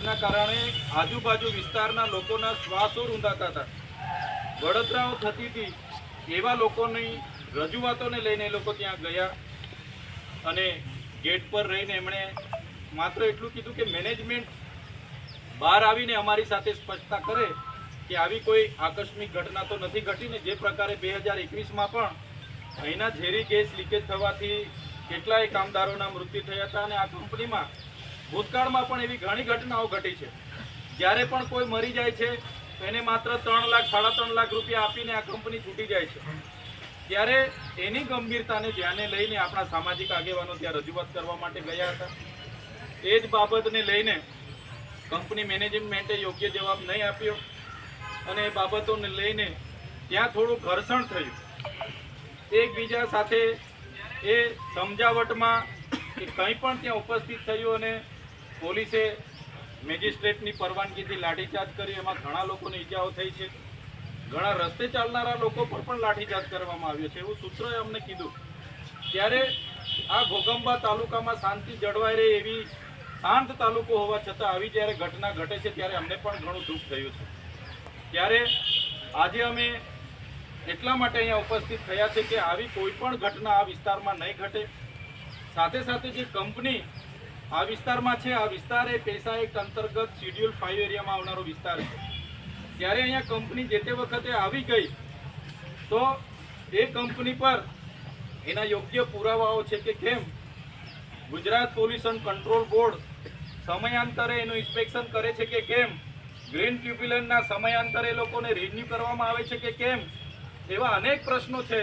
ગેસના કારણે આજુબાજુ વિસ્તારના લોકોના શ્વાસો રૂંધાતા હતા, બળતરાઓ થતી હતી. એવા લોકોની રજૂઆતોને લઈને એ લોકો ત્યાં ગયા અને ગેટ પર રહીને એમણે માત્ર એટલું કીધું કે મેનેજમેન્ટ બહાર આવીને અમારી સાથે સ્પષ્ટતા કરે કે આવી કોઈ આકસ્મિક ઘટના તો નથી ઘટીને. જે પ્રકારે 2021માં પણ અહીંના ઝેરી ગેસ લીકેજ થવાથી કેટલાય કામદારોના મૃત્યુ થયા હતા અને આ કંપનીમાં ભૂતકાળમાં પણ એવી ઘણી ઘટનાઓ ઘટી છે. જ્યારે પણ કોઈ મરી જાય છે તો એને માત્ર 3 લાખ 3.5 લાખ રૂપિયા આપીને આ કંપની છૂટી જાય છે. ત્યારે એની ગંભીરતાને ધ્યાને લઈને આપણા સામાજિક આગેવાનો ત્યાં રજૂઆત કરવા માટે ગયા હતા. એ જ બાબતને લઈને કંપની મેનેજમેન્ટે યોગ્ય જવાબ નહીં આપ્યો અને એ બાબતોને લઈને ત્યાં થોડું ઘર્ષણ થયું. એકબીજા સાથે એ સમજાવટમાં કે કંઈ પણ ત્યાં ઉપસ્થિત થયું અને પોલીસે મેજિસ્ટ્રેટની પરવાનગીથી લાઠીચાર્જ કર્યો. એમાં ઘણા લોકોને ઈજાઓ થઈ છે. ઘણા રસ્તે ચાલનારા લોકો પર પણ લાઠીચાર્જ કરવામાં આવ્યો છે એવું સૂત્રોએ અમને કીધું. ત્યારે આ ઘોગંબા તાલુકામાં શાંતિ જળવાઈ રહે એવી શાંત તાલુકો હોવા છતાં આવી જ્યારે ઘટના ઘટે છે ત્યારે અમને પણ ઘણું દુઃખ થયું છે. ત્યારે આજે અમે એટલા માટે અહીંયા ઉપસ્થિત થયા છે કે આવી કોઈ પણ ઘટના આ વિસ્તારમાં નહીં ઘટે. સાથે સાથે જે કંપની આ વિસ્તારમાં છે, આ વિસ્તાર એ પેશા એક્ટ અંતર્ગત શિડ્યુલ 5 એરિયામાં આવનારો વિસ્તાર છે. ત્યારે અહીંયા કંપની જે તે વખતે આવી ગઈ તો એ કંપની પર એના યોગ્ય પુરાવાઓ છે કે કેમ ગુજરાત પોલ્યુશન કંટ્રોલ બોર્ડ સમયાંતરે એનું ઇન્સ્પેક્શન કરે છે કે કેમ, ગ્રીન ટ્રિબ્યુનલના સમયાંતરે લોકોને રિન્યુ કરવામાં આવે છે કે કેમ, એવા અનેક પ્રશ્નો છે.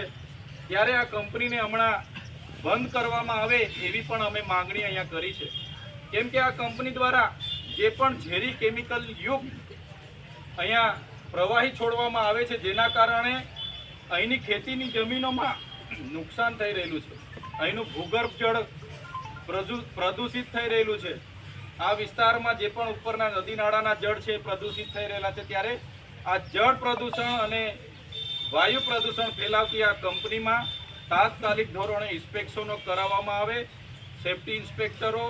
ત્યારે આ કંપનીને હમણાં બંધ કરવામાં આવે એવી પણ અમે માંગણી અહીંયા કરી છે. કેમ કે આ કંપની દ્વારા જે પણ ઝેરી કેમિકલ યુક્ત અહીંયા પ્રવાહી છોડવામાં આવે છે જેના કારણે અહીંની ખેતીની જમીનોમાં નુકસાન થઈ રહેલું છે. અહીંનું ભૂગર્ભ જળ પ્રદૂષિત થઈ રહેલું છે. આ વિસ્તારમાં જે પણ ઉપરના નદી નાળાના જળ છે પ્રદૂષિત થઈ રહેલા છે. ત્યારે આ જળ પ્રદૂષણ અને વાયુ પ્રદૂષણ ફેલાવતી આ કંપનીમાં તાત્કાલિક ધોરણે ઇન્સ્પેક્શનો કરાવવામાં આવે. સેફ્ટી ઇન્સ્પેક્ટરો,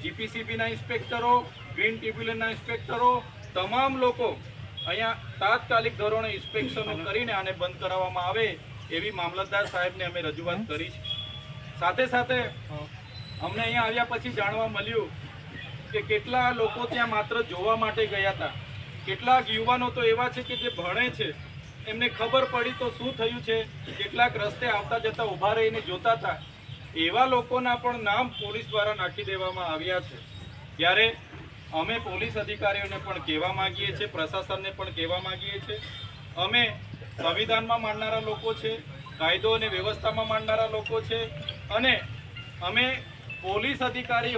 જીપીસીબીના ઇન્સ્પેક્ટરો, ગ્રીન ટ્રિબ્યુનલના ઇન્સ્પેક્ટરો, તમામ લોકો અહીંયા તાત્કાલિક ધોરણે ઇન્સ્પેક્શનો કરીને આને બંધ કરાવવામાં આવે એવી મામલતદાર સાહેબને અમે રજૂઆત કરી છે. સાથે સાથે અમને અહીંયા આવ્યા પછી જાણવા મળ્યું કે કેટલા લોકો ત્યાં માત્ર જોવા માટે ગયા હતા. કેટલાક યુવાનો તો એવા છે કે જે ભણે છે, એમને ખબર પડી તો શું થયું છે, કેટલાક રસ્તે આવતા જતા ઊભા રહીને જોતા હતા. એવા લોકોના પણ નામ પોલીસ દ્વારા નાખી દેવામાં આવ્યા છે. ત્યારે અમે પોલીસ અધિકારીઓને પણ કહેવા માંગીએ છીએ, પ્રશાસનને પણ કહેવા માંગીએ છીએ, અમે સંવિધાનમાં માનનારા લોકો છે, કાયદો અને વ્યવસ્થામાં માનનારા લોકો છે અને અમે પોલીસ અધિકારી